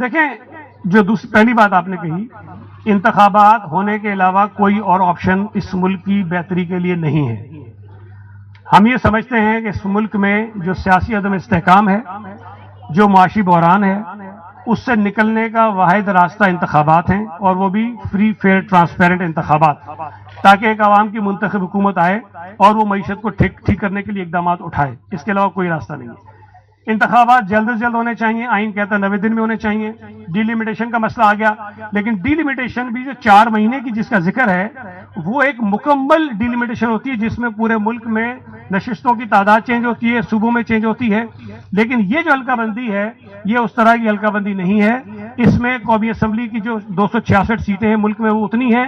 دیکھیں جو پہلی بات آپ نے کہی، انتخابات ہونے کے علاوہ کوئی اور آپشن اس ملک کی بہتری کے لیے نہیں ہے. ہم یہ سمجھتے ہیں کہ اس ملک میں جو سیاسی عدم استحکام ہے، جو معاشی بحران ہے، اس سے نکلنے کا واحد راستہ انتخابات ہیں، اور وہ بھی فری فیئر ٹرانسپیرنٹ انتخابات، تاکہ ایک عوام کی منتخب حکومت آئے اور وہ معیشت کو ٹھیک کرنے کے لیے اقدامات اٹھائے. اس کے علاوہ کوئی راستہ نہیں ہے. انتخابات جلد از جلد ہونے چاہیے، آئین کہتا ہے 90 دن میں ہونے چاہیے. ڈی لمیٹیشن کا مسئلہ آ گیا، لیکن ڈی لمیٹیشن بھی جو 4 مہینے کی جس کا ذکر ہے، وہ ایک مکمل ڈی لمیٹیشن ہوتی ہے جس میں پورے ملک میں نشستوں کی تعداد چینج ہوتی ہے، صوبوں میں چینج ہوتی ہے. لیکن یہ جو حلقہ بندی ہے، یہ اس طرح کی حلقہ بندی نہیں ہے. اس میں قومی اسمبلی کی جو 266 سیٹیں ہیں ملک میں وہ اتنی ہیں،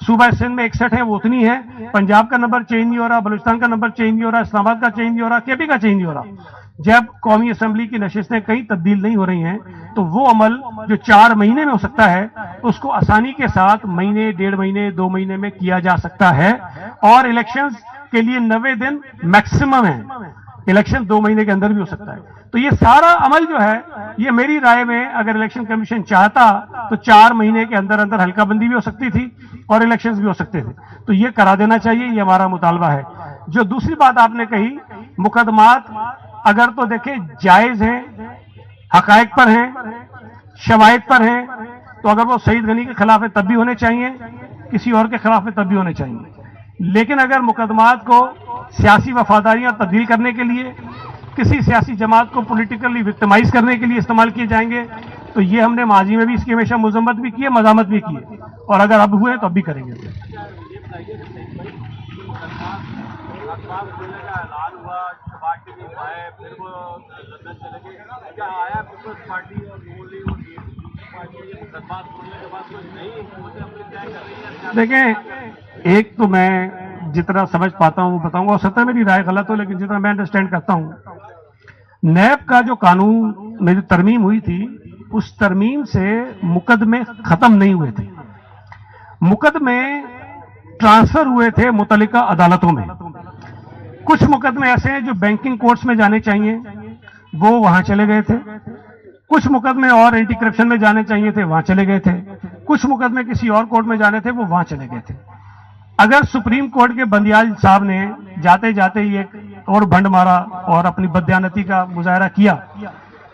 صوبہ سندھ میں 61 ہیں وہ اتنی ہیں، پنجاب کا نمبر چینج نہیں ہو رہا، بلوچستان کا نمبر چینج نہیں ہو رہا، اسلام آباد کا چینج نہیں ہو رہا، کے پی کا چینج نہیں ہو رہا. جب قومی اسمبلی کی نشستیں کہیں تبدیل نہیں ہو رہی ہیں تو وہ عمل جو 4 مہینے میں ہو سکتا ہے اس کو آسانی کے ساتھ مہینے، 1.5 مہینے، 2 مہینے میں کیا جا سکتا ہے. اور الیکشنز کے لیے 90 دن میکسیمم ہے، الیکشن 2 مہینے کے اندر بھی ہو سکتا ہے. تو یہ سارا عمل جو ہے، یہ میری رائے میں اگر الیکشن کمیشن چاہتا تو 4 مہینے کے اندر اندر حلقہ بندی بھی ہو سکتی تھی اور الیکشنز بھی ہو سکتے تھے. تو یہ کرا دینا چاہیے، یہ ہمارا مطالبہ ہے. جو دوسری بات آپ نے کہی، مقدمات اگر تو دیکھیں جائز ہیں، حقائق پر ہیں، شواہد پر ہیں، تو اگر وہ سعید غنی کے خلاف ہے تب بھی ہونے چاہیے، کسی اور کے خلاف ہے تب بھی ہونے چاہیے. لیکن اگر مقدمات کو سیاسی وفاداریاں تبدیل کرنے کے لیے، کسی سیاسی جماعت کو پولیٹیکلی وکٹمائز کرنے کے لیے استعمال کیے جائیں گے تو یہ ہم نے ماضی میں بھی اس کی ہمیشہ مذمت بھی کی ہے، مذمت بھی کی ہے، اور اگر اب ہوئے تو اب بھی کریں گے. دیکھیں، ایک تو میں جتنا سمجھ پاتا ہوں وہ بتاؤں گا، ہو سکتا ہے میری رائے غلط ہو، لیکن جتنا میں انڈرسٹینڈ کرتا ہوں، نیب کا جو قانون میں جو ترمیم ہوئی تھی، اس ترمیم سے مقدمے ختم نہیں ہوئے تھے. مقدمے ٹرانسفر ہوئے تھے متعلقہ عدالتوں میں. کچھ مقدمے ایسے ہیں جو بینکنگ کورٹس میں جانے چاہیے، وہ وہاں چلے گئے تھے. کچھ مقدمے اور اینٹی کرپشن میں جانے چاہیے تھے، وہاں چلے گئے تھے. کچھ مقدمے کسی اور کورٹ میں جانے تھے، وہ وہاں چلے گئے تھے. اگر سپریم کورٹ کے بندیال صاحب نے جاتے جاتے ہی ایک اور بھنڈ مارا اور اپنی بددیانتی کا مظاہرہ کیا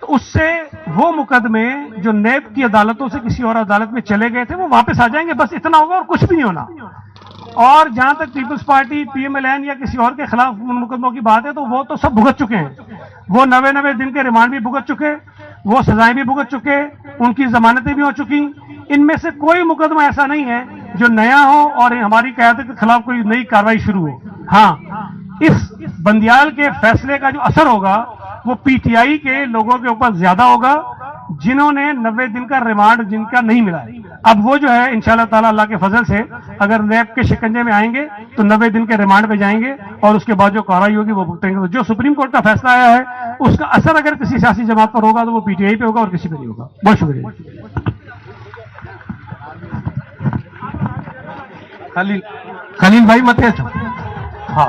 تو اس سے وہ مقدمے جو نیب کی عدالتوں سے کسی اور عدالت میں چلے گئے تھے وہ واپس آ جائیں گے. بس اتنا ہوگا اور کچھ بھی نہیں ہونا. اور جہاں تک Peoples Party, P M L N یا کسی اور کے خلاف ان مقدموں کی بات ہے تو وہ تو سب بھگت چکے ہیں. وہ 90 دن کے ریمانڈ بھی بھگت چکے، وہ سزائیں بھی بھگت چکے، ان کی ضمانتیں بھی ہو چکی. ان میں سے کوئی مقدمہ ایسا نہیں ہے جو نیا ہو اور ہماری قیادت کے خلاف کوئی نئی کارروائی شروع ہو. ہاں، اس بندیال کے فیصلے کا جو اثر ہوگا وہ پی ٹی آئی کے لوگوں کے اوپر زیادہ ہوگا جنہوں نے 90 دن کا ریمانڈ جن کا نہیں ملا. اب وہ جو ہے انشاءاللہ تعالیٰ اللہ کے فضل سے اگر نیب کے شکنجے میں آئیں گے تو 90 دن کے ریمانڈ پہ جائیں گے اور اس کے بعد جو کارروائی ہوگی وہ بھگتیں گے. تو جو سپریم کورٹ کا فیصلہ آیا ہے اس کا اثر اگر کسی سیاسی جماعت پر ہوگا تو وہ پی ٹی آئی پہ ہوگا اور کسی پہ نہیں ہوگا. بہت شکریہ. خلیل بھائی مت اچھا. ہاں